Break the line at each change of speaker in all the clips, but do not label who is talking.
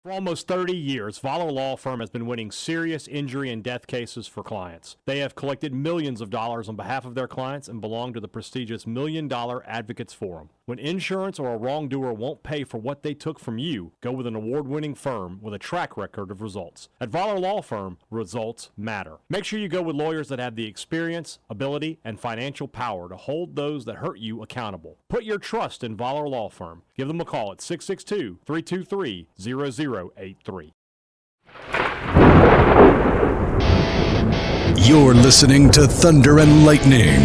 For almost 30 years, Voller Law Firm has been winning serious injury and death cases for clients. They have collected millions of dollars on behalf of their clients and belong to the prestigious $1 Million Advocates Forum. When insurance or a wrongdoer won't pay for what they took from you, go with an award-winning firm with a track record of results. At Voller Law Firm, results matter. Make sure you go with lawyers that have the experience, ability, and financial power to hold those that hurt you accountable. Put your trust in Voller Law Firm. Give them a call at 662-323-0083.
You're listening to Thunder and Lightning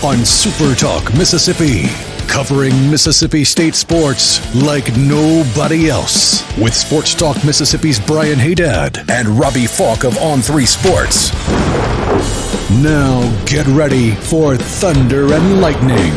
on SuperTalk Mississippi, covering Mississippi State sports like nobody else. With Sports Talk Mississippi's Brian Hadad and Robbie Faulk of On3 Sports. Now get ready for Thunder and Lightning.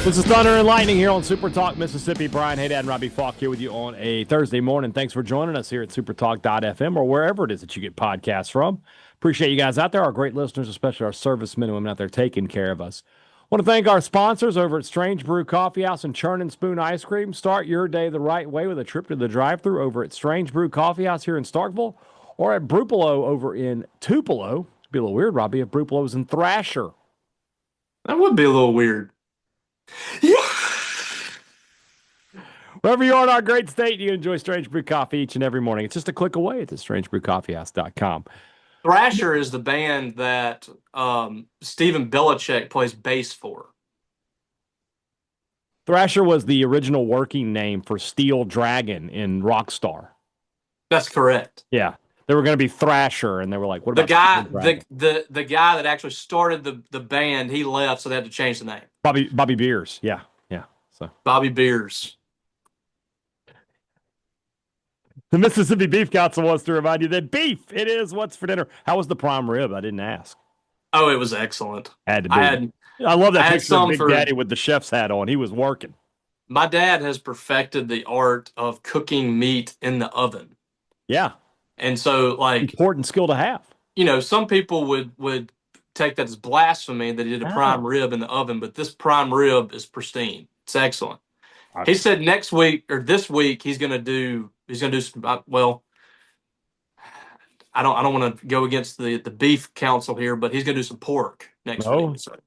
This is Thunder and Lightning here on SuperTalk Mississippi. Brian Hadad and Robbie Faulk here with you on a Thursday morning. Thanks for joining us here at supertalk.fm or wherever it is that you get podcasts from. Appreciate you guys out there, our great listeners, especially our servicemen and women out there taking care of us. Want to thank our sponsors over at Strange Brew Coffee House and Churn and Spoon Ice Cream. Start your day the right way with a trip to the drive-thru over at Strange Brew Coffee House here in Starkville or at Brupolo over in Tupelo. It'd be a little weird, Robbie, if Brupolo was in Thrasher.
That would be a little weird. Yeah.
Wherever you are in our great state, you enjoy Strange Brew Coffee each and every morning. It's just a click away at strangebrewcoffeehouse.com.
Thrasher is the band that Stephen Belichick plays bass for.
Thrasher was the original working name for Steel Dragon in Rockstar.
That's correct.
Yeah. They were going to be Thrasher, and they were like, what about
the guy that actually started the band, he left, so they had to change the name.
Bobby Beers. Yeah. So
Bobby Beers.
The Mississippi Beef Council wants to remind you that beef, it is what's for dinner. How was the prime rib? I didn't ask.
Oh, it was excellent.
Had to be. I love that picture of Big Daddy with the chef's hat on. He was working.
My dad has perfected the art of cooking meat in the oven.
Yeah.
And so, like,
important skill to have.
You know, some people would take that as blasphemy that he did a prime rib in the oven, but this prime rib is pristine. It's excellent. He said this week he's going to do some. Well, I don't want to go against the beef council here, but he's going to do some pork next week. So.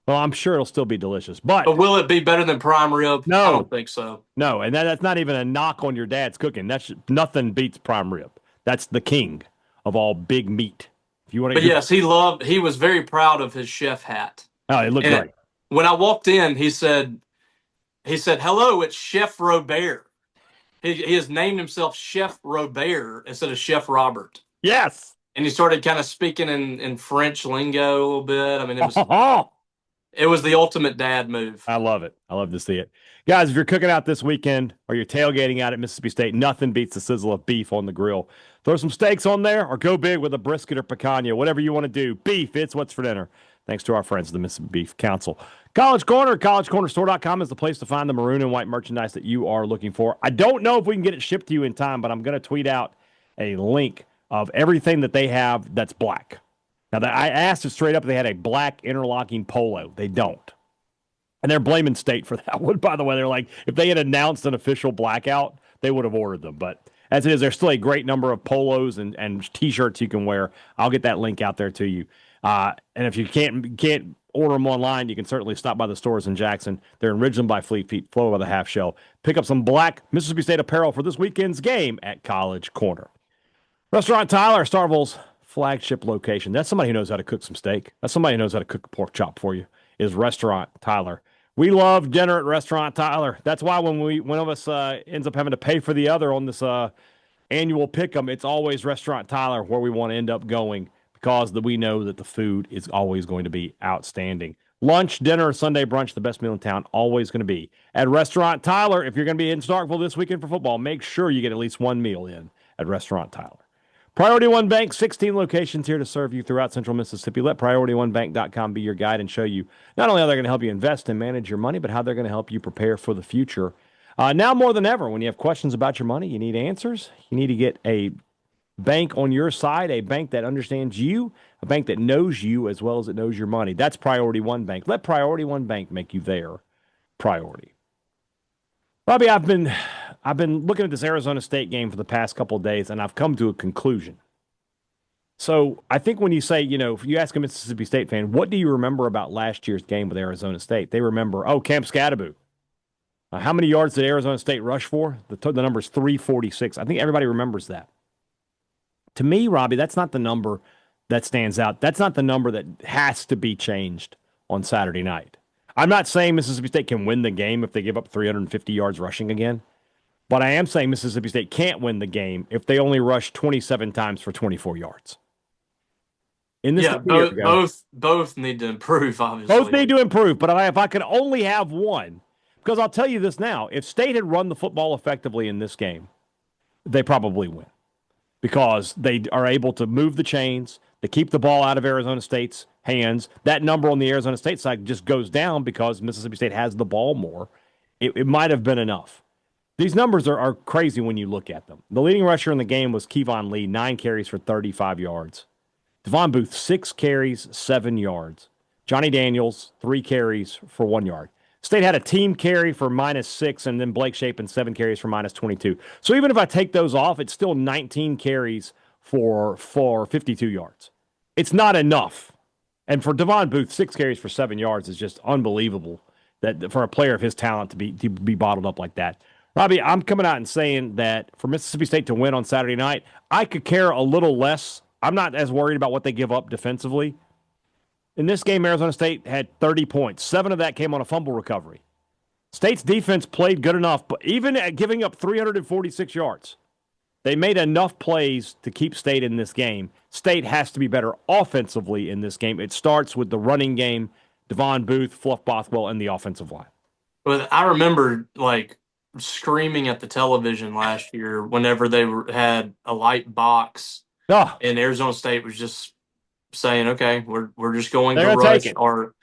Well, I'm sure it'll still be delicious, but
will it be better than prime rib?
No,
I don't think so.
No, and that's not even a knock on your dad's cooking. Nothing beats prime rib. That's the king of all big meat. If you want to,
but yes, he was very proud of his chef hat.
Oh, it looked great.
When I walked in, he said, "Hello, it's Chef Robert." He has named himself Chef Robert instead of Chef Robert.
Yes,
and he started kind of speaking in French lingo a little bit. I mean, it was the ultimate dad move.
I love it. I love to see it. Guys, if you're cooking out this weekend or you're tailgating out at Mississippi State, nothing beats the sizzle of beef on the grill. Throw some steaks on there or go big with a brisket or picanha, whatever you want to do. Beef, it's what's for dinner. Thanks to our friends at the Mississippi Beef Council. College Corner, collegecornerstore.com is the place to find the maroon and white merchandise that you are looking for. I don't know if we can get it shipped to you in time, but I'm going to tweet out a link of everything that they have that's black. Now, I asked it straight up if they had a black interlocking polo. They don't. And they're blaming State for that one, by the way. They're like, if they had announced an official blackout, they would have ordered them. But as it is, there's still a great number of polos and T-shirts you can wear. I'll get that link out there to you. And if you can't order them online, you can certainly stop by the stores in Jackson. They're in Ridgeland by Fleet Feet, Flow by the Half Shell. Pick up some black Mississippi State apparel for this weekend's game at College Corner. Restaurant Tyler, Starville's flagship location. That's somebody who knows how to cook some steak. That's somebody who knows how to cook a pork chop for you, is Restaurant Tyler. We love dinner at Restaurant Tyler. That's why when one of us ends up having to pay for the other on this annual pick'em, it's always Restaurant Tyler where we want to end up going because we know that the food is always going to be outstanding. Lunch, dinner, Sunday brunch, the best meal in town, always going to be at Restaurant Tyler. If you're going to be in Starkville this weekend for football, make sure you get at least one meal in at Restaurant Tyler. Priority One Bank, 16 locations here to serve you throughout Central Mississippi. Let PriorityOneBank.com be your guide and show you not only how they're going to help you invest and manage your money, but how they're going to help you prepare for the future. Now more than ever, when you have questions about your money, you need answers. You need to get a bank on your side, a bank that understands you, a bank that knows you as well as it knows your money. That's Priority One Bank. Let Priority One Bank make you their priority. Robbie, I've been looking at this Arizona State game for the past couple of days, and I've come to a conclusion. So I think when you say, if you ask a Mississippi State fan, what do you remember about last year's game with Arizona State? They remember, Camp Scattaboo. How many yards did Arizona State rush for? The number is 346. I think everybody remembers that. To me, Robbie, that's not the number that stands out. That's not the number that has to be changed on Saturday night. I'm not saying Mississippi State can win the game if they give up 350 yards rushing again, but I am saying Mississippi State can't win the game if they only rush 27 times for 24 yards. In this
both need to improve, obviously.
Both need to improve, but if I could only have one, because I'll tell you this now, if State had run the football effectively in this game, they probably win because they are able to move the chains, to keep the ball out of Arizona State's hands. That number on the Arizona State side just goes down because Mississippi State has the ball more. It might have been enough. These numbers are crazy when you look at them. The leading rusher in the game was Kevon Lee, 9 carries for 35 yards. Devon Booth, 6 carries, 7 yards. Johnny Daniels, 3 carries for 1 yard. State had a team carry for -6, and then Blake Shapen, 7 carries for -22. So even if I take those off, it's still 19 carries for 52 yards. It's not enough. And for Devon Booth, 6 carries for 7 yards is just unbelievable that for a player of his talent to be bottled up like that. Robbie, I'm coming out and saying that for Mississippi State to win on Saturday night, I could care a little less. I'm not as worried about what they give up defensively. In this game, Arizona State had 30 points. 7 of that came on a fumble recovery. State's defense played good enough, but even at giving up 346 yards, they made enough plays to keep State in this game. State has to be better offensively in this game. It starts with the running game, Devon Booth, Fluff Bothwell, and the offensive line.
Well, I remember screaming at the television last year whenever they had a light box, and Arizona State was just saying, "Okay, we're just going to rush, or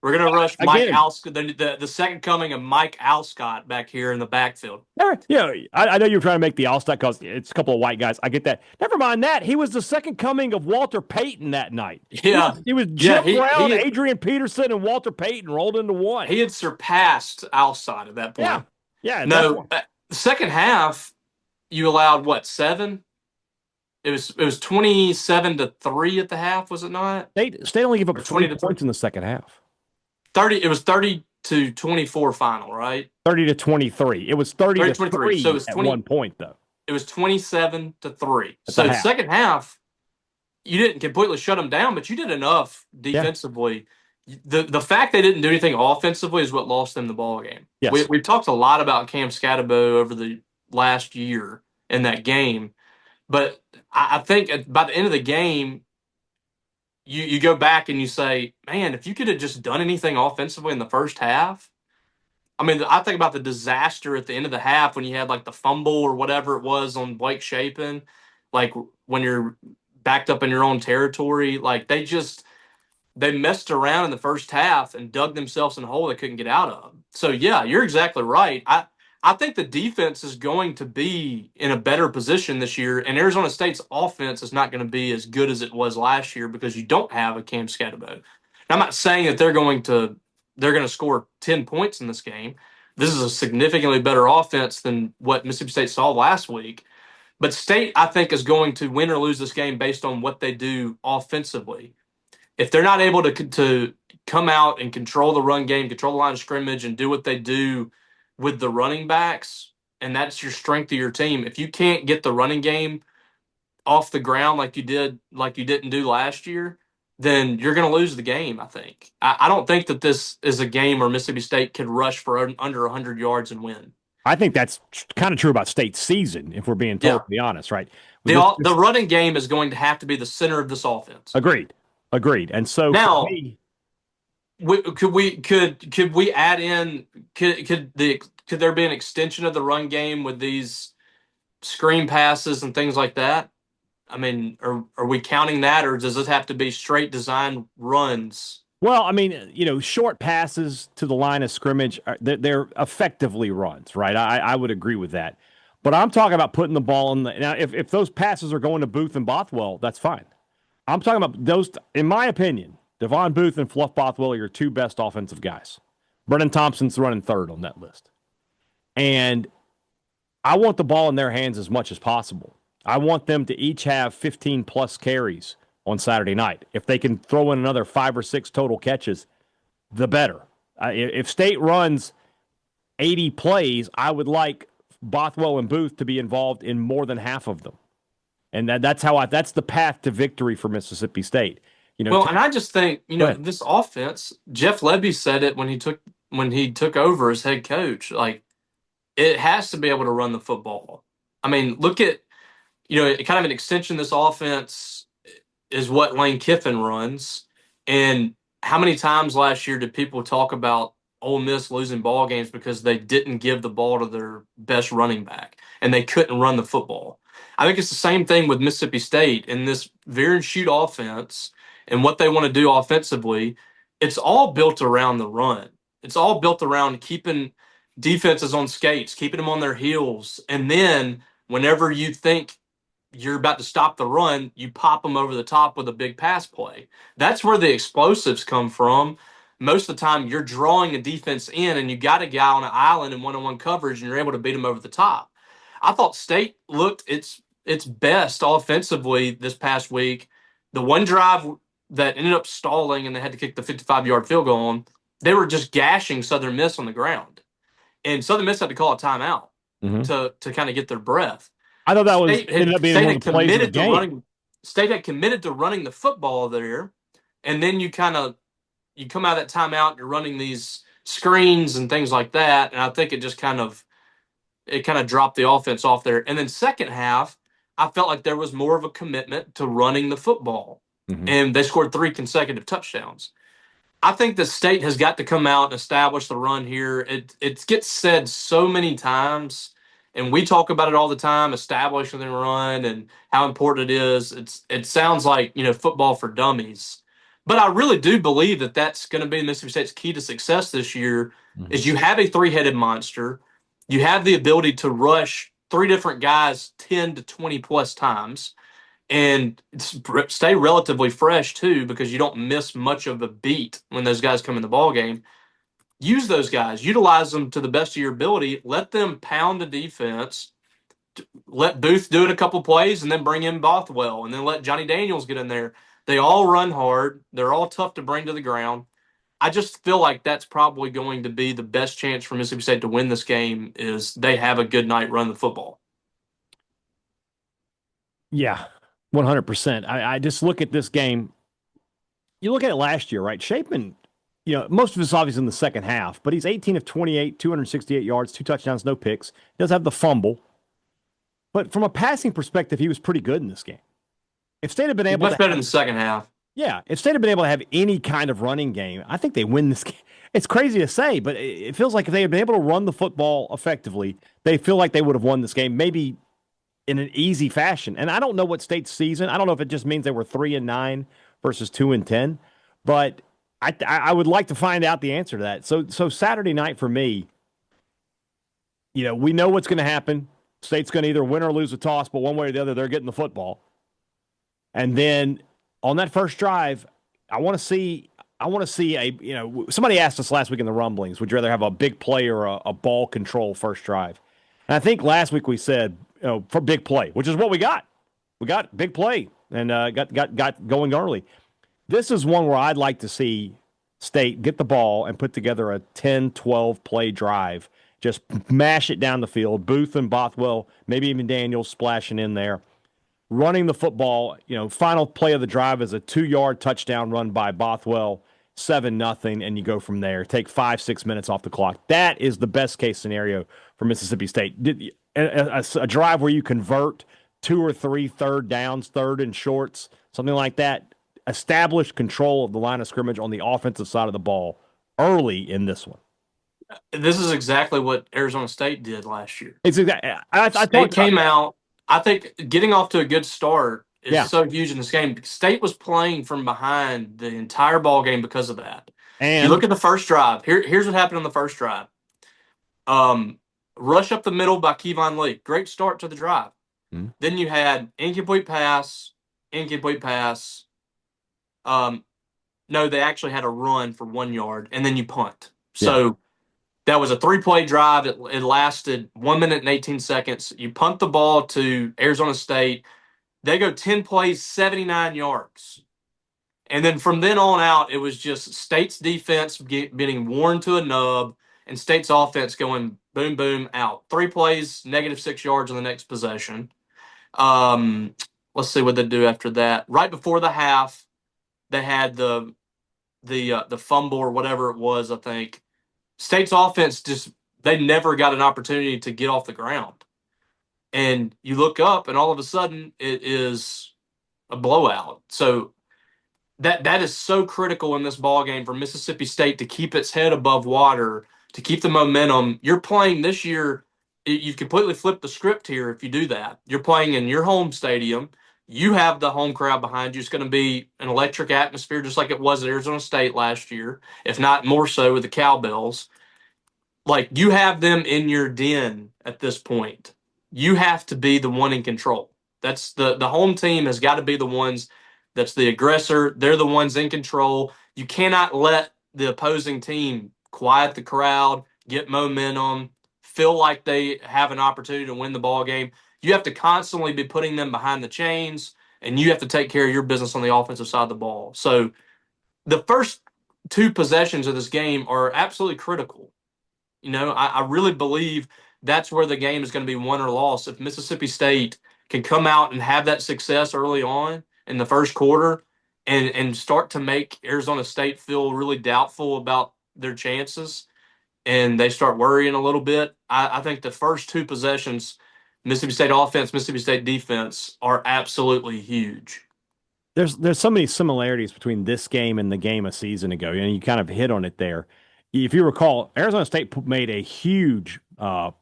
we're going to rush Mike Alscott, the second coming of Mike Alscott back here in the backfield."
Yeah, I know you're trying to make the Alscott because it's a couple of white guys. I get that. Never mind that. He was the second coming of Walter Payton that night.
Yeah,
he was Jim Brown, Adrian Peterson, and Walter Payton rolled into one.
He had surpassed Alscott at that point.
Yeah.
No, the second half, you allowed what, 7? It was 27-3 at the half, was it not?
State only gave up 20 points in the second half.
30. It was 30-24 final, right?
30-23. It was 30-3. So it was at 1 point though.
It was 27-3. So the second half, you didn't completely shut them down, but you did enough defensively. Yeah. The fact they didn't do anything offensively is what lost them the ball game.
Yes.
We've talked a lot about Cam Scattaboo over the last year in that game, but I think by the end of the game, you go back and you say, man, if you could have just done anything offensively in the first half. I mean, I think about the disaster at the end of the half when you had the fumble or whatever it was on Blake Shapen, when you're backed up in your own territory, they messed around in the first half and dug themselves in a hole they couldn't get out of. So, yeah, you're exactly right. I think the defense is going to be in a better position this year, and Arizona State's offense is not going to be as good as it was last year because you don't have a Cam Scattaboo. I'm not saying that they're going to score 10 points in this game. This is a significantly better offense than what Mississippi State saw last week. But State, I think, is going to win or lose this game based on what they do offensively. If they're not able to come out and control the run game, control the line of scrimmage, and do what they do with the running backs, and that's your strength of your team, if you can't get the running game off the ground like you didn't do last year, then you're going to lose the game, I think. I don't think that this is a game where Mississippi State could rush for under 100 yards and win.
I think that's kind of true about State's season, if we're being totally honest, right?
The running game is going to have to be the center of this offense.
Agreed. And so
now, could we add in? Could there be an extension of the run game with these screen passes and things like that? I mean, are we counting that, or does this have to be straight design runs?
Well, I mean, short passes to the line of scrimmage, they're effectively runs, right? I would agree with that. But I'm talking about putting the ball in now, if those passes are going to Booth and Bothwell, that's fine. I'm talking about those, in my opinion, Devon Booth and Fluff Bothwell are your 2 best offensive guys. Brennan Thompson's running 3rd on that list. And I want the ball in their hands as much as possible. I want them to each have 15 plus carries on Saturday night. If they can throw in another 5 or 6 total catches, the better. If State runs 80 plays, I would like Bothwell and Booth to be involved in more than half of them. And that's the path to victory for Mississippi State.
Well, and I just think, this offense, Jeff Lebby said it when he took over as head coach, like it has to be able to run the football. I mean, look at, kind of an extension of this offense is what Lane Kiffin runs. And how many times last year did people talk about Ole Miss losing ball games because they didn't give the ball to their best running back and they couldn't run the football? I think it's the same thing with Mississippi State in this veer and shoot offense and what they want to do offensively. It's all built around the run. It's all built around keeping defenses on skates, keeping them on their heels. And then whenever you think you're about to stop the run, you pop them over the top with a big pass play. That's where the explosives come from. Most of the time, you're drawing a defense in, and you got a guy on an island in one-on-one coverage, and you're able to beat him over the top. I thought State looked its best offensively this past week. The one drive that ended up stalling, and they had to kick the 55-yard field goal on, they were just gashing Southern Miss on the ground. And Southern Miss had to call a timeout to kind of get their breath.
I thought that ended up being one of the plays of the game.
State had committed to running the football there, and then you come out of that timeout, you're running these screens and things like that, and I think it just kind of dropped the offense off there. And then second half, I felt like there was more of a commitment to running the football, and they scored 3 consecutive touchdowns. I think the State has got to come out and establish the run here. It gets said so many times, and we talk about it all the time, establishing the run and how important it is. It sounds like, football for dummies. But I really do believe that that's going to be Mississippi State's key to success this year is you have a 3-headed monster. You have the ability to rush 3 different guys 10 to 20 plus times and stay relatively fresh too, because you don't miss much of a beat when those guys come in the ball game. Use those guys, utilize them to the best of your ability, let them pound the defense, let Booth do it a couple plays, and then bring in Bothwell, and then let Johnny Daniels get in there. They all run hard. They're all tough to bring to the ground. I just feel like that's probably going to be the best chance for Mississippi State to win this game is they have a good night running the football.
Yeah, 100%. I just look at this game. You look at it last year, right? Shapen, most of it's obviously in the second half, but he's 18 of 28, 268 yards, 2 touchdowns, no picks. He does have the fumble. But from a passing perspective, he was pretty good in this game. If State had been able
much better in the second half.
Yeah, if State had been able to have any kind of running game, I think they win this game. It's crazy to say, but it feels like if they had been able to run the football effectively, they feel like they would have won this game, maybe in an easy fashion. And I don't know what State's season. I don't know if it just means they were 3-9 versus 2-10, but I would like to find out the answer to that. So Saturday night for me, we know what's going to happen. State's going to either win or lose a toss, but one way or the other, they're getting the football. And then on that first drive, I want to see somebody asked us last week in the rumblings, would you rather have a big play or a ball control first drive? And I think last week we said, for big play, which is what we got. We got big play and got going early. This is one where I'd like to see State get the ball and put together a 10, 12 play drive. Just mash it down the field. Booth and Bothwell, maybe even Daniels splashing in there. Running the football, final play of the drive is a 2-yard touchdown run by Bothwell, 7-0, and you go from there. Take 5-6 minutes off the clock. That is the best case scenario for Mississippi State. A drive where you convert 2 or 3 third downs, third and shorts, something like that. Establish control of the line of scrimmage on the offensive side of the ball early in this one.
This is exactly what Arizona State did last year.
It's exactly.
State came out. I think getting off to a good start is so huge in this game. State was playing from behind the entire ball game because of that. And you look at the first drive. Here's what happened on the first drive. Rush up the middle by Kevon Lee. Great start to the drive. Mm-hmm. Then you had incomplete pass. No, they actually had a run for 1 yard, and then you punt. So That was a 3-play drive. It lasted 1 minute and 18 seconds. You punt the ball to Arizona State. They go 10 plays, 79 yards. And then from then on out, it was just State's defense getting worn to a nub and State's offense going boom, boom, out. 3 plays, -6 yards on the next possession. Let's see what they do after that. Right before the half, they had the fumble or whatever it was, I think. State's offense they never got an opportunity to get off the ground. And you look up and all of a sudden it is a blowout. So that is so critical in this ball game for Mississippi State to keep its head above water, to keep the momentum. You're playing this year, you've completely flipped the script here if you do that. You're playing in your home stadium. You have the home crowd behind you. It's going to be an electric atmosphere just like it was at Arizona State last year, if not more so with the Cowbells. Like, you have them in your den at this point. You have to be the one in control. That's the home team has got to be the ones that's the aggressor. They're the ones in control. You cannot let the opposing team quiet the crowd, get momentum, feel like they have an opportunity to win the ball game. You have to constantly be putting them behind the chains, and you have to take care of your business on the offensive side of the ball. So the first 2 possessions of this game are absolutely critical. I really believe that's where the game is going to be won or lost. If Mississippi State can come out and have that success early on in the first quarter and start to make Arizona State feel really doubtful about their chances and they start worrying a little bit, I think the first 2 possessions, Mississippi State offense, Mississippi State defense, are absolutely huge.
There's so many similarities between this game and the game a season ago. You kind of hit on it there. If you recall, Arizona State made a huge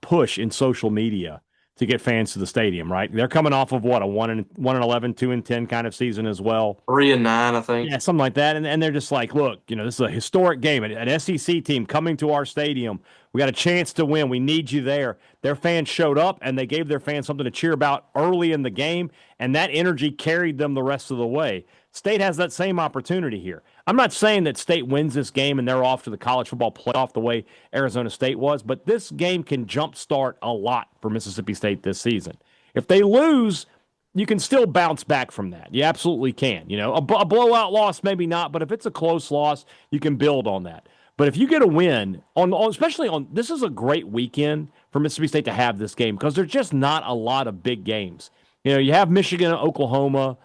push in social media to get fans to the stadium. Right? They're coming off of what, a 1-11, 2-10 kind of season as well.
3-9, I think.
Yeah, something like that. And they're just like, look, this is a historic game. An SEC team coming to our stadium. We got a chance to win. We need you there. Their fans showed up, and they gave their fans something to cheer about early in the game, and that energy carried them the rest of the way. State has that same opportunity here. I'm not saying that State wins this game and they're off to the college football playoff the way Arizona State was, but this game can jumpstart a lot for Mississippi State this season. If they lose, you can still bounce back from that. You absolutely can. A blowout loss, maybe not, but if it's a close loss, you can build on that. But if you get a win, especially on this is a great weekend for Mississippi State to have this game because there's just not a lot of big games. You have Michigan, Oklahoma.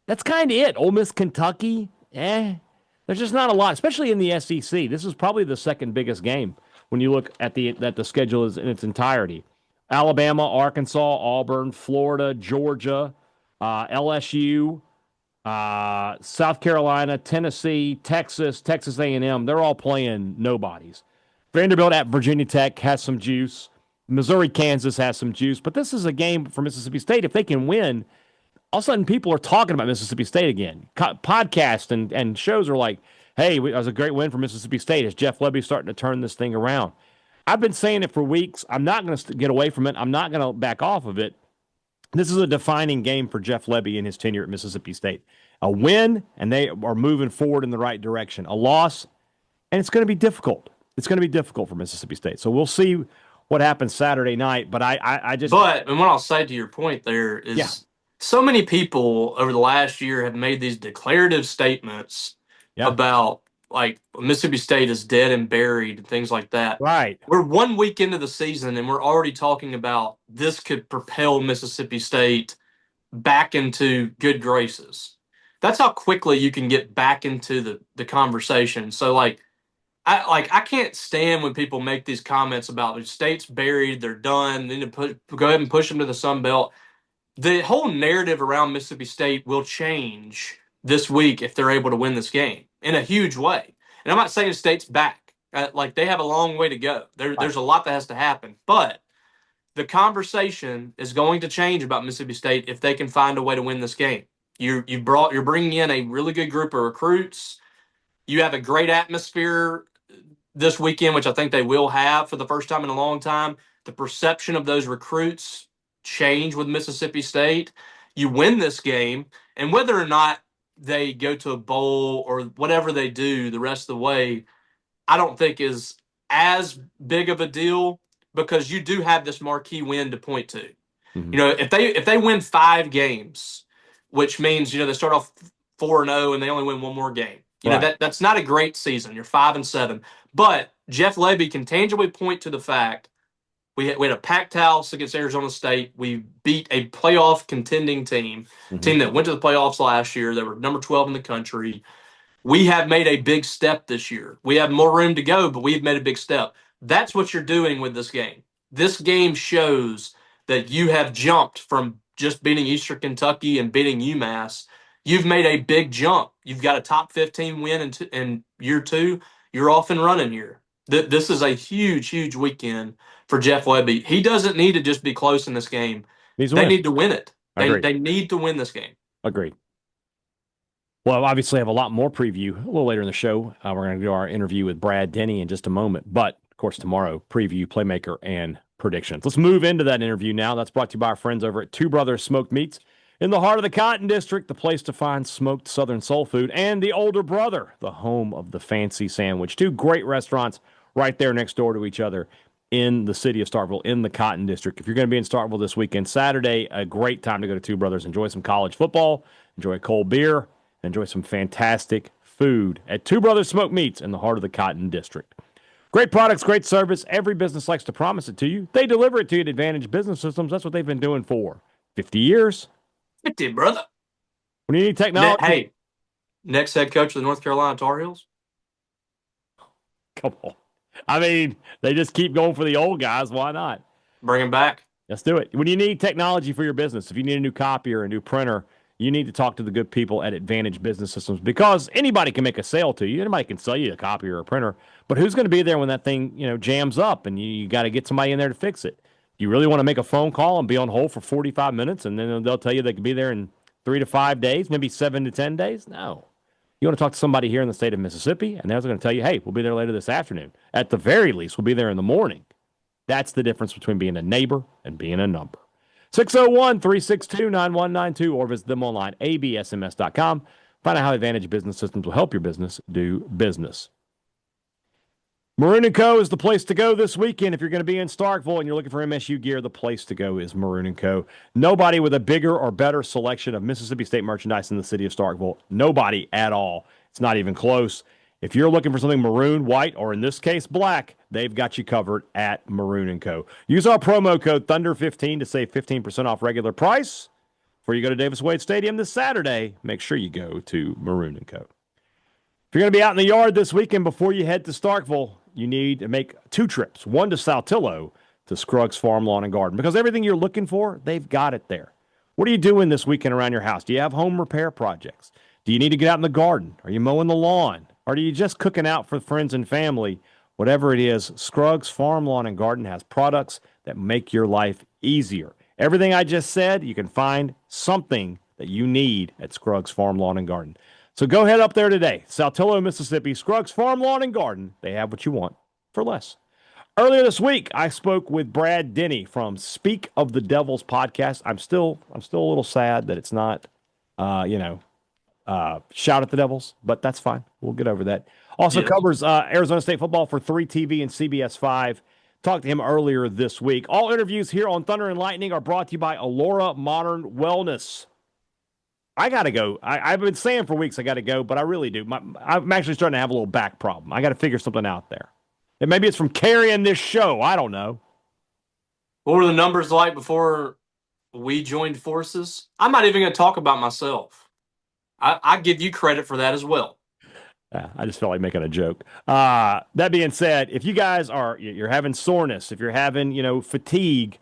That's kind of it. Ole Miss, Kentucky, there's just not a lot, especially in the SEC. This is probably the second biggest game when you look at the schedule is in its entirety. Alabama, Arkansas, Auburn, Florida, Georgia, LSU, South Carolina, Tennessee, Texas A&M. They're all playing nobodies. Vanderbilt at Virginia Tech has some juice. Missouri, Kansas has some juice. But this is a game for Mississippi State. If they can win, all of a sudden people are talking about Mississippi State again. Podcasts and shows are like, hey, that was a great win for Mississippi State. Is Jeff Lebby starting to turn this thing around? I've been saying it for weeks. I'm not going to get away from it. I'm not going to back off of it. This is a defining game for Jeff Lebby in his tenure at Mississippi State. A win, and they are moving forward in the right direction. A loss, and it's going to be difficult. It's going to be difficult for Mississippi State. So we'll see what happens Saturday night. But I just.
But, and what I'll say to your point there is so many people over the last year have made these declarative statements about, like, Mississippi State is dead and buried and things like that.
Right.
We're 1 week into the season, and we're already talking about this could propel Mississippi State back into good graces. That's how quickly you can get back into the conversation. So, I can't stand when people make these comments about the State's buried, they're done, they need to go ahead and push them to the Sun Belt. The whole narrative around Mississippi State will change this week if they're able to win this game in a huge way. And I'm not saying State's back. They have a long way to go. There's a lot that has to happen. But the conversation is going to change about Mississippi State if they can find a way to win this game. You're bringing in a really good group of recruits. You have a great atmosphere this weekend, which I think they will have for the first time in a long time. The perception of those recruits change with Mississippi State. You win this game, and whether or not they go to a bowl or whatever they do the rest of the way, I don't think is as big of a deal because you do have this marquee win to point to.
Mm-hmm.
If they win 5 games, which means they start off 4-0 and they only win one more game. That's not a great season. You're 5-7, but Jeff Levy can tangibly point to the fact we had a packed house against Arizona State. We beat a playoff contending team that went to the playoffs last year. They were number 12 in the country. We have made a big step this year. We have more room to go, but we've made a big step. That's what you're doing with this game. This game shows that you have jumped from just beating Eastern Kentucky and beating UMass. You've made a big jump. You've got a top 15 win in year 2. You're off and running here. This is a huge, huge weekend for Jeff Levy. He doesn't need to just be close in this game. They need to win it. They need to win this game.
Agreed. Well, obviously, I have a lot more preview a little later in the show. We're going to do our interview with Brad Denny in just a moment. But, of course, tomorrow, preview, playmaker, and predictions. Let's move into that interview now. That's brought to you by our friends over at Two Brothers Smoked Meats. In the heart of the Cotton District, the place to find smoked Southern soul food, and the Older Brother, the home of the fancy sandwich. 2 great restaurants right there next door to each other in the city of Starkville, in the Cotton District. If you're going to be in Starkville this weekend, Saturday, a great time to go to Two Brothers. Enjoy some college football, enjoy a cold beer, enjoy some fantastic food at Two Brothers Smoked Meats in the heart of the Cotton District. Great products, great service. Every business likes to promise it to you. They deliver it to you at Advantage Business Systems. That's what they've been doing for 50 years.
50, brother.
When you need technology.
Hey, next head coach of the North Carolina Tar Heels?
Come on. I mean, they just keep going for the old guys. Why not?
Bring him back.
Let's do it. When you need technology for your business, if you need a new copier, a new printer, you need to talk to the good people at Advantage Business Systems, because anybody can make a sale to you. Anybody can sell you a copier or a printer, but who's going to be there when that thing, jams up and you got to get somebody in there to fix it? You really want to make a phone call and be on hold for 45 minutes and then they'll tell you they could be there in 3 to 5 days, maybe 7 to 10 days? No. You want to talk to somebody here in the state of Mississippi, and they're going to tell you, hey, we'll be there later this afternoon. At the very least, we'll be there in the morning. That's the difference between being a neighbor and being a number. 601-362-9192 or visit them online, absms.com. Find out how Advantage Business Systems will help your business do business. Maroon & Co. is the place to go this weekend. If you're going to be in Starkville and you're looking for MSU gear, the place to go is Maroon & Co. Nobody with a bigger or better selection of Mississippi State merchandise in the city of Starkville. Nobody at all. It's not even close. If you're looking for something maroon, white, or in this case, black, they've got you covered at Maroon & Co. Use our promo code Thunder15 to save 15% off regular price. Before you go to Davis Wade Stadium this Saturday, make sure you go to Maroon & Co. If you're going to be out in the yard this weekend before you head to Starkville, you need to make 2 trips, one to Saltillo, to Scruggs Farm Lawn and Garden, because everything you're looking for, they've got it there. What are you doing this weekend around your house? Do you have home repair projects? Do you need to get out in the garden? Are you mowing the lawn? Or are you just cooking out for friends and family? Whatever it is, Scruggs Farm Lawn and Garden has products that make your life easier. Everything I just said, you can find something that you need at Scruggs Farm Lawn and Garden. So go head up there today. Saltillo, Mississippi, Scruggs Farm Lawn and Garden. They have what you want for less. Earlier this week, I spoke with Brad Denny from Speak of the Devils podcast. I'm still a little sad that it's not, Shout at the Devils, but that's fine. We'll get over that. Also covers Arizona State football for 3TV and CBS 5. Talked to him earlier this week. All interviews here on Thunder and Lightning are brought to you by Allura Modern Wellness. I got to go. I've been saying for weeks I got to go, but I really do. I'm actually starting to have a little back problem. I got to figure something out there. And maybe it's from carrying this show. I don't know.
What were the numbers like before we joined forces? I'm not even going to talk about myself. I give you credit for that as well.
I just felt like making a joke. That being said, if you guys you're having soreness, if you're having, fatigue,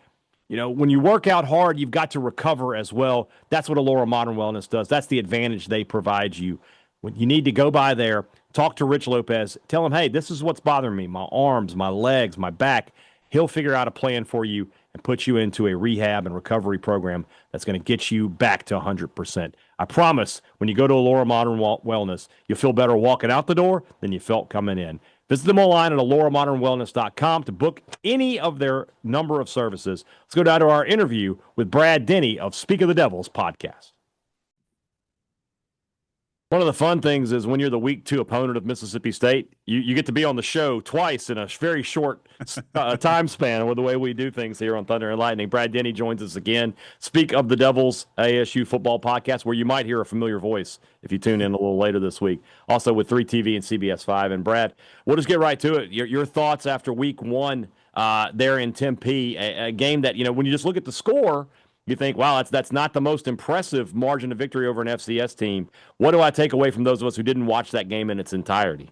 when you work out hard, you've got to recover as well. That's what Allura Modern Wellness does. That's the advantage they provide you. When you need to go by there, talk to Rich Lopez, tell him, hey, this is what's bothering me, my arms, my legs, my back. He'll figure out a plan for you and put you into a rehab and recovery program that's going to get you back to 100%. I promise, when you go to Allura Modern Wellness, you'll feel better walking out the door than you felt coming in. Visit them online at alluramodernwellness.com to book any of their number of services. Let's go down to our interview with Brad Denny of Speak of the Devils podcast. One of the fun things is when you're the week 2 opponent of Mississippi State, you get to be on the show twice in a very short time span with the way we do things here on Thunder and Lightning. Brad Denny joins us again. Speak of the Devils ASU football podcast, where you might hear a familiar voice if you tune in a little later this week. Also with 3TV and CBS 5. And Brad, we'll just get right to it. Your thoughts after week 1 there in Tempe, a game that, when you just look at the score, you think, wow, that's not the most impressive margin of victory over an FCS team. What do I take away from those of us who didn't watch that game in its entirety?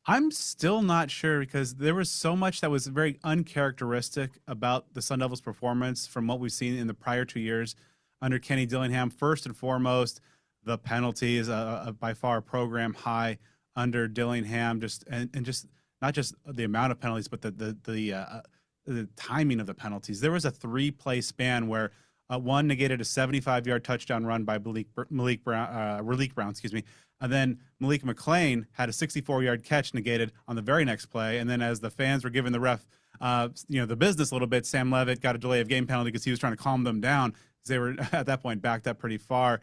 I'm still not sure because there was so much that was very uncharacteristic about the Sun Devils' performance from what we've seen in the prior 2 years under Kenny Dillingham. First and foremost, the penalties, by far a program high under Dillingham, just not just the amount of penalties, but the timing of the penalties. There was a 3-play span where one negated a 75-yard touchdown run by Relique Brown, and then Malik McClain had a 64-yard catch negated on the very next play. And then as the fans were giving the ref, the business a little bit, Sam Levitt got a delay of game penalty because he was trying to calm them down because they were at that point backed up pretty far.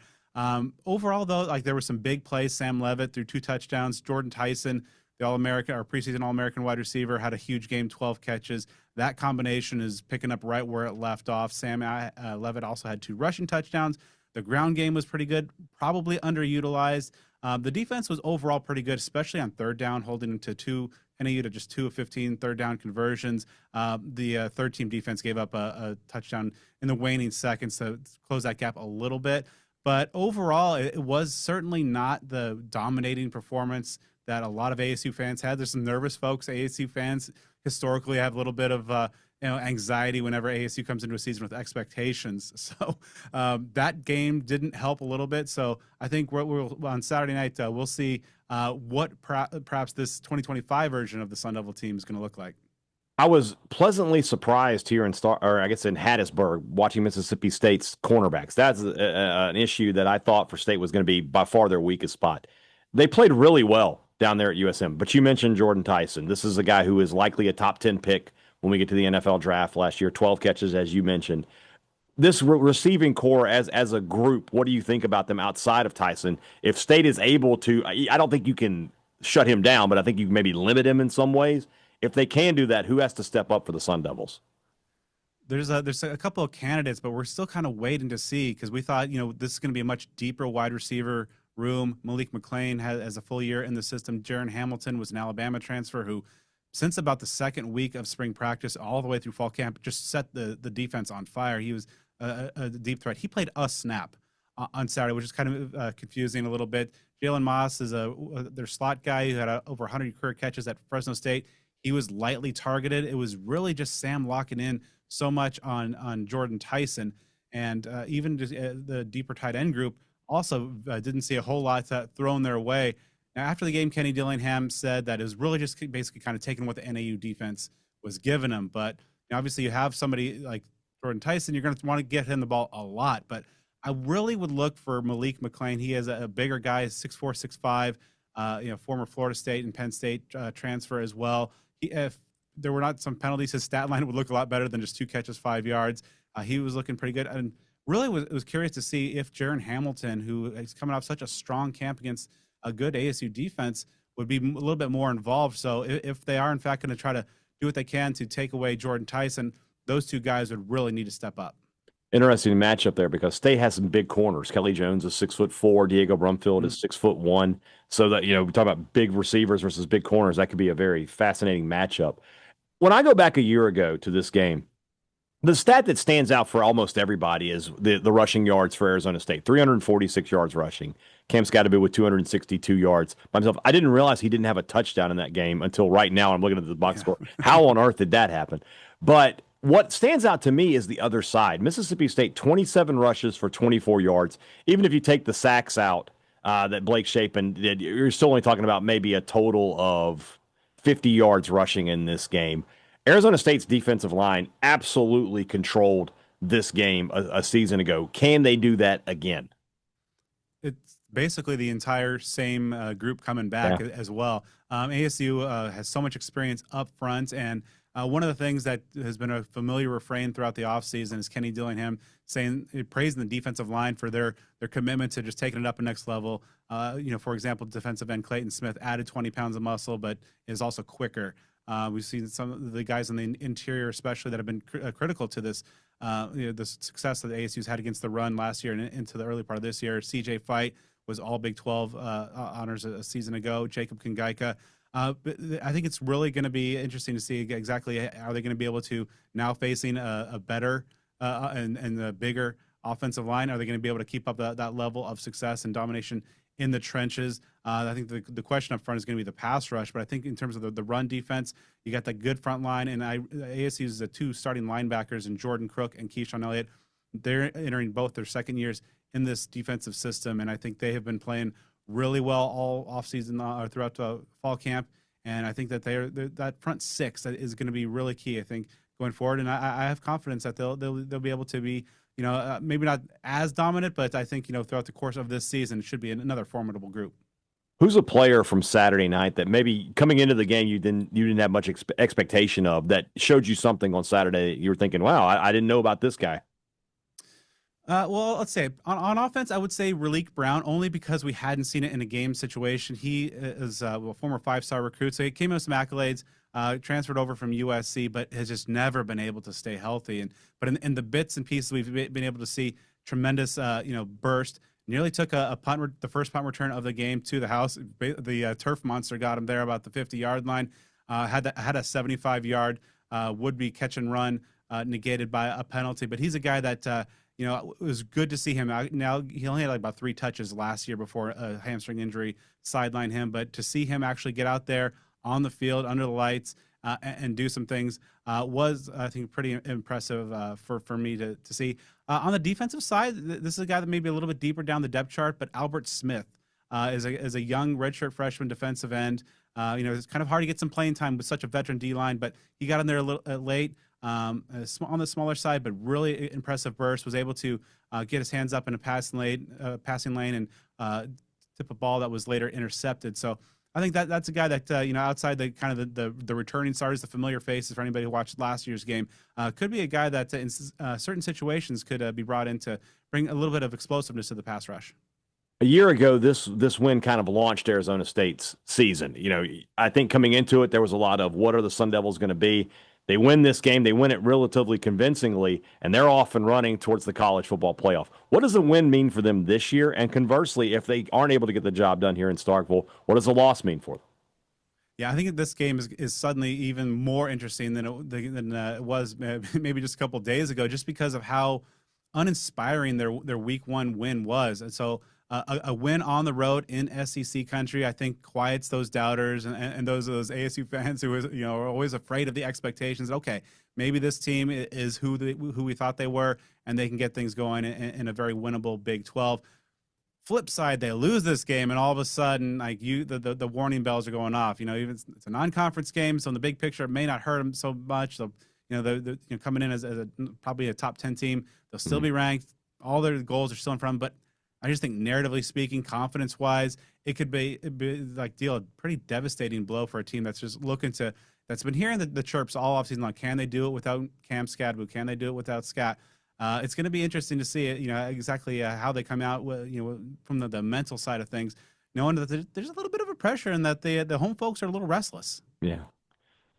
Overall, though, there were some big plays. Sam Levitt threw 2 touchdowns. Jordan Tyson, the All-American or preseason All-American wide receiver, had a huge game, 12 catches. That combination is picking up right where it left off. Sam Levitt also had 2 rushing touchdowns. The ground game was pretty good, probably underutilized. The defense was overall pretty good, especially on third down, holding to NAU to just 2 of 15 third down conversions. The third-team defense gave up a touchdown in the waning seconds to close that gap a little bit. But overall, it was certainly not the dominating performance that a lot of ASU fans had. There's some nervous folks. ASU fans historically have a little bit of anxiety whenever ASU comes into a season with expectations. So that game didn't help a little bit. So I think we'll on Saturday night, we'll see what perhaps this 2025 version of the Sun Devil team is going to look like.
I was pleasantly surprised here in Hattiesburg watching Mississippi State's cornerbacks. That's an issue that I thought for State was going to be by far their weakest spot. They played really well down there at USM. But you mentioned Jordan Tyson. This is a guy who is likely a top 10 pick when we get to the NFL draft last year. 12 catches, as you mentioned. This receiving core as a group, what do you think about them outside of Tyson? If State is able to, I don't think you can shut him down, but I think you can maybe limit him in some ways. If they can do that, who has to step up for the Sun Devils?
There's a couple of candidates, but we're still kind of waiting to see because we thought, this is going to be a much deeper wide receiver room. Malik McClain has a full year in the system. Jaron Hamilton was an Alabama transfer who, since about the second week of spring practice all the way through fall camp, just set the defense on fire. He was a deep threat. He played a snap on Saturday, which is kind of confusing a little bit. Jalen Moss is their slot guy who had over 100 career catches at Fresno State. He was lightly targeted. It was really just Sam locking in so much on Jordan Tyson. And even just, the deeper tight end group also didn't see a whole lot thrown their way. Now, after the game, Kenny Dillingham said that it was really just basically kind of taking what the NAU defense was giving him. But obviously you have somebody like Jordan Tyson, you're going to want to get him the ball a lot. But I really would look for Malik McClain. He is a bigger guy, 6'4", 6'5", former Florida State and Penn State transfer as well. If there were not some penalties, his stat line would look a lot better than just 2 catches, 5 yards. He was looking pretty good. And really was curious to see if Jaron Hamilton, who is coming off such a strong camp against a good ASU defense, would be a little bit more involved. So if they are, in fact, going to try to do what they can to take away Jordan Tyson, those 2 guys would really need to step up.
Interesting matchup there because State has some big corners. Kelly Jones is 6'4". Diego Brumfield is 6'1". So that, we talk about big receivers versus big corners. That could be a very fascinating matchup. When I go back a year ago to this game, the stat that stands out for almost everybody is the rushing yards for Arizona State. 346 yards rushing. Cam Scatterby with 262 yards by himself. I didn't realize he didn't have a touchdown in that game until right now. I'm looking at the box score. How on earth did that happen? But what stands out to me is the other side. Mississippi State, 27 rushes for 24 yards. Even if you take the sacks out that Blake Shapen did, you're still only talking about maybe a total of 50 yards rushing in this game. Arizona State's defensive line absolutely controlled this game a season ago. Can they do that again?
It's basically the entire same group coming back as well. ASU has so much experience up front, and One of the things that has been a familiar refrain throughout the offseason is Kenny Dillingham praising the defensive line for their commitment to just taking it up a next level. For example, defensive end Clayton Smith added 20 pounds of muscle, but is also quicker. We've seen some of the guys on the interior, especially, that have been critical to this, the success that the ASU's had against the run last year and into the early part of this year. CJ Fight was all Big 12 honors a season ago. Jacob Kangaika. But I think it's really going to be interesting to see exactly are they going to be able to, now facing a better and a bigger offensive line, are they going to be able to keep up that level of success and domination in the trenches? I think the question up front is going to be the pass rush, but I think in terms of the run defense, you got that good front line, and ASU's the two starting linebackers in Jordan Crook and Keyshawn Elliott. They're entering both their second years in this defensive system, and I think they have been playing really well all offseason or throughout the fall camp. And I think that they're that front six that is going to be really key, I think, going forward. And I have confidence that they'll be able to be, maybe not as dominant, but I think, throughout the course of this season, it should be another formidable group.
Who's a player from Saturday night that maybe coming into the game you didn't have much expectation of, that showed you something on Saturday that you were thinking, wow, I didn't know about this guy?
Well, let's say on offense, I would say Raleek Brown, only because we hadn't seen it in a game situation. He is a former 5-star recruit, so he came in with some accolades, transferred over from USC, but has just never been able to stay healthy. But in the bits and pieces we've been able to see, tremendous, burst. Nearly took the first punt return of the game to the house. The turf monster got him there about the 50-yard line. Had a 75-yard would-be catch and run negated by a penalty. But he's a guy that it was good to see him. Now, he only had about 3 touches last year before a hamstring injury sidelined him. But to see him actually get out there on the field under the lights and do some things was, I think, pretty impressive for me to see. On the defensive side, this is a guy that may be a little bit deeper down the depth chart, but Albert Smith is a young redshirt freshman defensive end. It's kind of hard to get some playing time with such a veteran D-line, but he got in there a little late. On the smaller side, but really impressive burst, was able to get his hands up in a passing lane and tip a ball that was later intercepted. So I think that's a guy that, outside the kind of the returning starters, the familiar faces for anybody who watched last year's game, could be a guy that in certain situations could be brought in to bring a little bit of explosiveness to the pass rush.
A year ago, this win kind of launched Arizona State's season. I think coming into it, there was a lot of what are the Sun Devils going to be? They win this game. They win it relatively convincingly, and they're off and running towards the college football playoff. What does a win mean for them this year? And conversely, if they aren't able to get the job done here in Starkville, what does a loss mean for them?
Yeah, I think this game is suddenly even more interesting than it was maybe just a couple of days ago, just because of how uninspiring their week 1 win was. And so a win on the road in SEC country, I think, quiets those doubters and those ASU fans who are always afraid of the expectations. Okay, maybe this team is who we thought they were, and they can get things going in a very winnable Big 12. Flip side, they lose this game, and all of a sudden, like the warning bells are going off. Even it's a non-conference game, so in the big picture, it may not hurt them so much. So they're coming in as probably a top 10 team. They'll still be ranked. All their goals are still in front of them, but I just think, narratively speaking, confidence-wise, it could be deal a pretty devastating blow for a team that's just that's been hearing the chirps all offseason long. Can they do it without Cam Skadbu? Can they do it without Scat? It's going to be interesting to see exactly how they come out from the mental side of things, knowing that there's a little bit of a pressure and that the home folks are a little restless.
Yeah.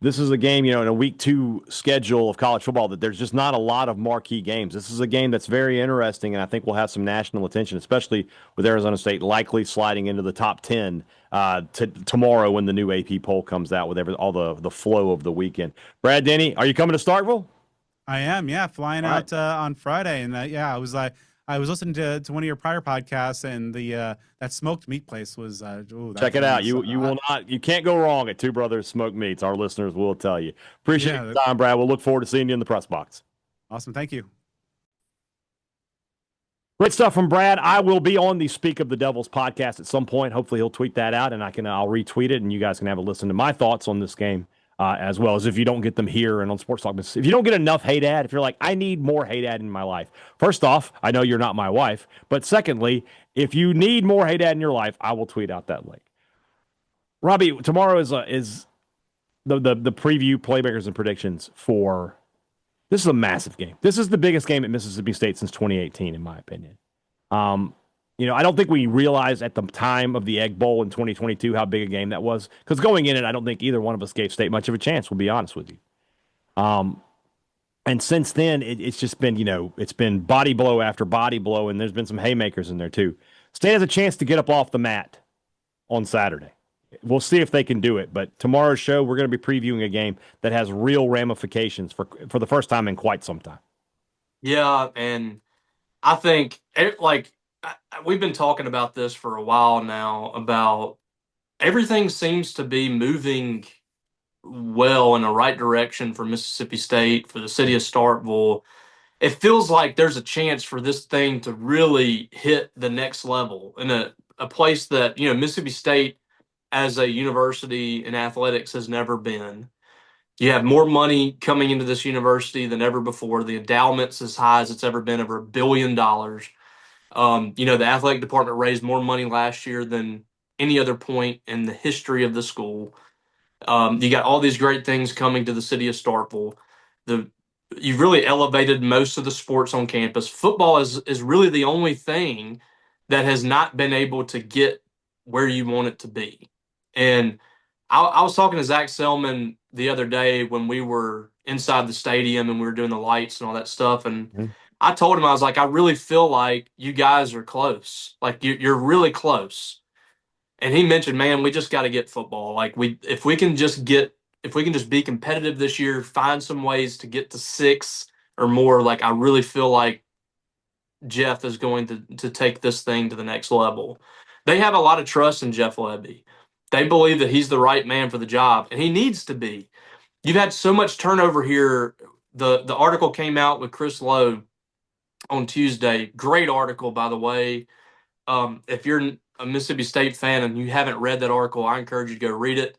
This is a game, in a week 2 schedule of college football that there's just not a lot of marquee games. This is a game that's very interesting, and I think will have some national attention, especially with Arizona State likely sliding into the top 10 tomorrow when the new AP poll comes out with all the flow of the weekend. Brad Denny, are you coming to Starkville?
I am, yeah, flying out on Friday, and I was listening to one of your prior podcasts, and that smoked meat place was.
Check it out. You can't go wrong at Two Brothers Smoked Meats. Our listeners will tell you. Appreciate your time, Brad. We'll look forward to seeing you in the press box.
Awesome. Thank you.
Great stuff from Brad. I will be on the Speak of the Devils podcast at some point. Hopefully he'll tweet that out, and I'll retweet it, and you guys can have a listen to my thoughts on this game. As well as if you don't get them here and on Sports Talk. If you don't get enough Hadad, if you're like, I need more Hadad in my life. First off, I know you're not my wife. But secondly, if you need more Hadad in your life, I will tweet out that link. Robbie, tomorrow is the preview playmakers and predictions for this is a massive game. This is the biggest game at Mississippi State since 2018, in my opinion. I don't think we realized at the time of the Egg Bowl in 2022 how big a game that was. Because going in it, I don't think either one of us gave State much of a chance. We'll be honest with you. And since then, it's just been, it's been body blow after body blow, and there's been some haymakers in there too. State has a chance to get up off the mat on Saturday. We'll see if they can do it. But tomorrow's show, we're going to be previewing a game that has real ramifications for the first time in quite some time.
Yeah, and I think, we've been talking about this for a while now, about everything seems to be moving well in the right direction for Mississippi State, for the city of Starkville. It feels like there's a chance for this thing to really hit the next level in a place that, Mississippi State as a university in athletics has never been. You have more money coming into this university than ever before. The endowment's as high as it's ever been, over $1 billion. The athletic department raised more money last year than any other point in the history of the school. You got all these great things coming to the city of Starkville. You've really elevated most of the sports on campus. Football is really the only thing that has not been able to get where you want it to be. And I was talking to Zach Selman the other day when we were inside the stadium and we were doing the lights and all that stuff. And I told him, I was like, I really feel like you guys are close. Like you're really close. And he mentioned, man, we just got to get football. Like if we can just be competitive this year, find some ways to get to 6 or more. Like I really feel like Jeff is going to take this thing to the next level. They have a lot of trust in Jeff Lebby. They believe that he's the right man for the job, and he needs to be. You've had so much turnover here. The article came out with Chris Lowe on Tuesday. Great article, by the way. If you're a Mississippi State fan and you haven't read that article, I encourage you to go read it.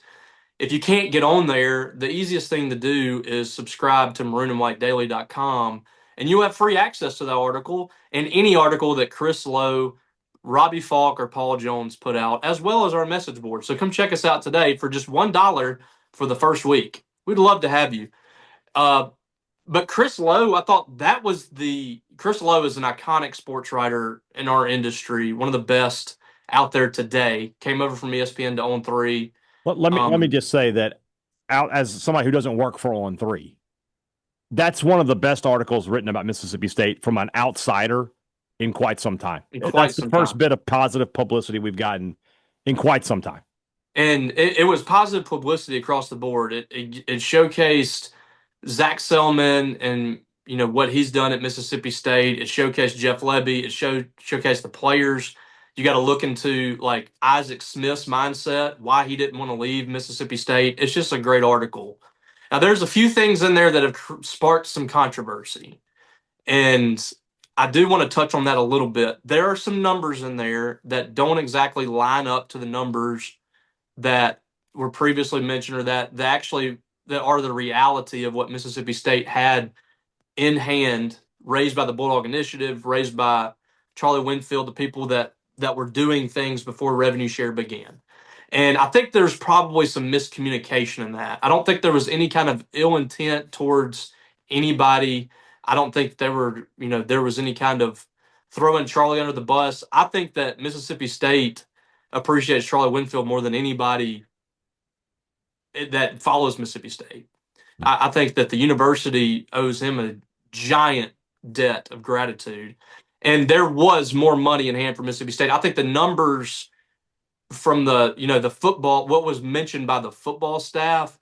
If you can't get on there, the easiest thing to do is subscribe to maroonandwhitedaily.com, and you'll have free access to that article and any article that Chris Lowe, Robbie Faulk, or Paul Jones put out, as well as our message board. So come check us out today for just $1 for the first week. We'd love to have you. But Chris Lowe, I thought Chris Lowe is an iconic sports writer in our industry, one of the best out there today. Came over from ESPN to On 3.
Let me just say that, out as somebody who doesn't work for On 3, that's one of the best articles written about Mississippi State from an outsider in quite some time. That's the first bit of positive publicity we've gotten in quite some time.
And it was positive publicity across the board. It showcased Zach Selman and what he's done at Mississippi State. It showcased Jeff Lebby. It showcased the players. You got to look into like Isaac Smith's mindset, why he didn't want to leave Mississippi State. It's just a great article. Now, there's a few things in there that have sparked some controversy, and I do want to touch on that a little bit. There are some numbers in there that don't exactly line up to the numbers that were previously mentioned, or that are the reality of what Mississippi State had in hand, raised by the Bulldog Initiative, raised by Charlie Winfield, the people that were doing things before revenue share began. And I think there's probably some miscommunication in that. I don't think there was any kind of ill intent towards anybody. I don't think there was any kind of throwing Charlie under the bus. I think that Mississippi State appreciates Charlie Winfield more than anybody that follows Mississippi State. I think that the university owes him a giant debt of gratitude. And there was more money in hand for Mississippi State. I think the numbers from the football, what was mentioned by the football staff,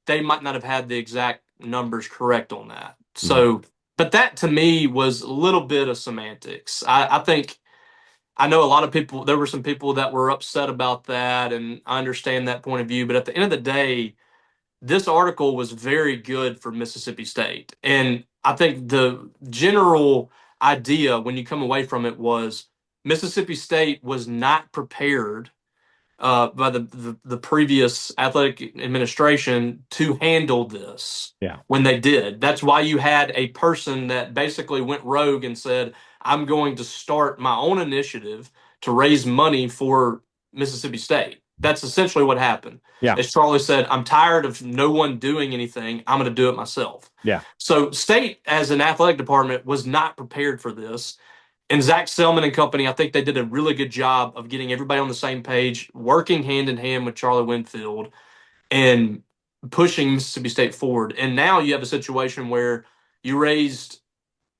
they might not have had the exact numbers correct on that. So, but that to me was a little bit of semantics. I know a lot of people, there were some people that were upset about that, and I understand that point of view. But at the end of the day, this article was very good for Mississippi State. And I think the general idea when you come away from it was Mississippi State was not prepared by the previous athletic administration to handle this when they did. That's why you had a person that basically went rogue and said, I'm going to start my own initiative to raise money for Mississippi State. That's essentially what happened.
Yeah.
As Charlie said, I'm tired of no one doing anything. I'm going to do it myself.
Yeah.
So State, as an athletic department, was not prepared for this. And Zach Selman and company, I think they did a really good job of getting everybody on the same page, working hand in hand with Charlie Winfield and pushing Mississippi State forward. And now you have a situation where you raised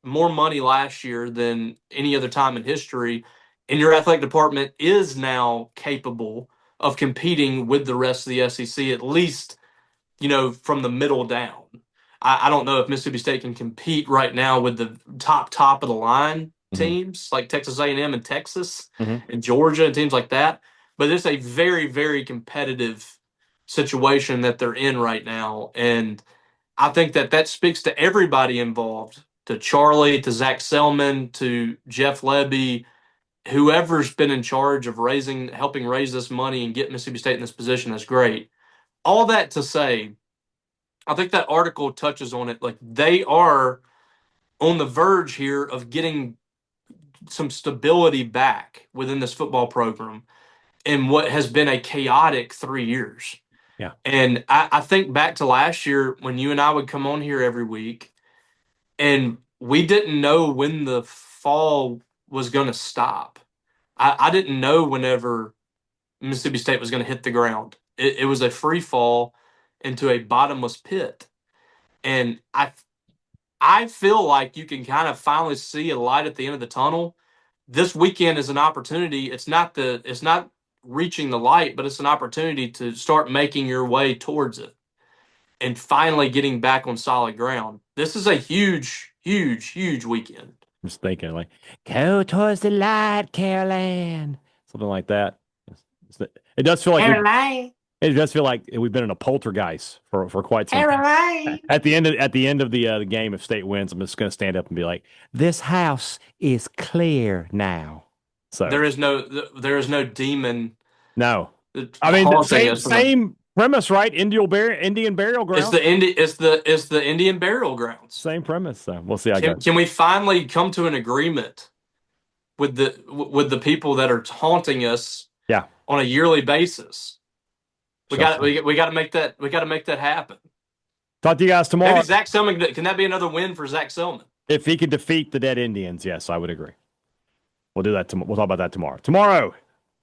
more money last year than any other time in history, and your athletic department is now capable of competing with the rest of the SEC, at least, from the middle down. I don't know if Mississippi State can compete right now with the top of the line teams like Texas A&M and Texas and Georgia and teams like that, but it's a very, very competitive situation that they're in right now, and I think that speaks to everybody involved, to Charlie, to Zach Selman, to Jeff Lebby, whoever's been in charge of helping raise this money and get Mississippi State in this position. That's great. All that to say, I think that article touches on it. Like, they are on the verge here of getting some stability back within this football program in what has been a chaotic 3 years.
Yeah.
And I think back to last year when you and I would come on here every week, and we didn't know when the fall was going to stop. I didn't know whenever Mississippi State was going to hit the ground. It was a free fall into a bottomless pit. And I feel like you can kind of finally see a light at the end of the tunnel. This weekend is an opportunity. It's not reaching the light, but it's an opportunity to start making your way towards it and finally getting back on solid ground. This is a huge, huge, huge weekend.
I'm just thinking, like, go towards the light, Caroline. Something like that. It does feel like it does feel like we've been in a poltergeist for quite some time. At the end of the game, if State wins, I'm just going to stand up and be like, "This house is clear now." So
there is no demon.
No, I mean same premise, right? Indian burial ground.
It's the Indian burial grounds.
Same premise. So we'll see.
Can we finally come to an agreement with the people that are taunting us?
Yeah.
On a yearly basis. We got to make that happen. Talk to you guys tomorrow. Maybe Zach Selman, can that be another win for Zach Selman?
If he could defeat the dead Indians, yes, I would agree. We'll do that. We'll talk about that tomorrow. Tomorrow,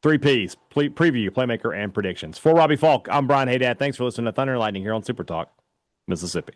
3 Ps, preview, playmaker, and predictions. For Robbie Faulk, I'm Brian Hadad. Thanks for listening to Thunder and Lightning here on Super Talk, Mississippi.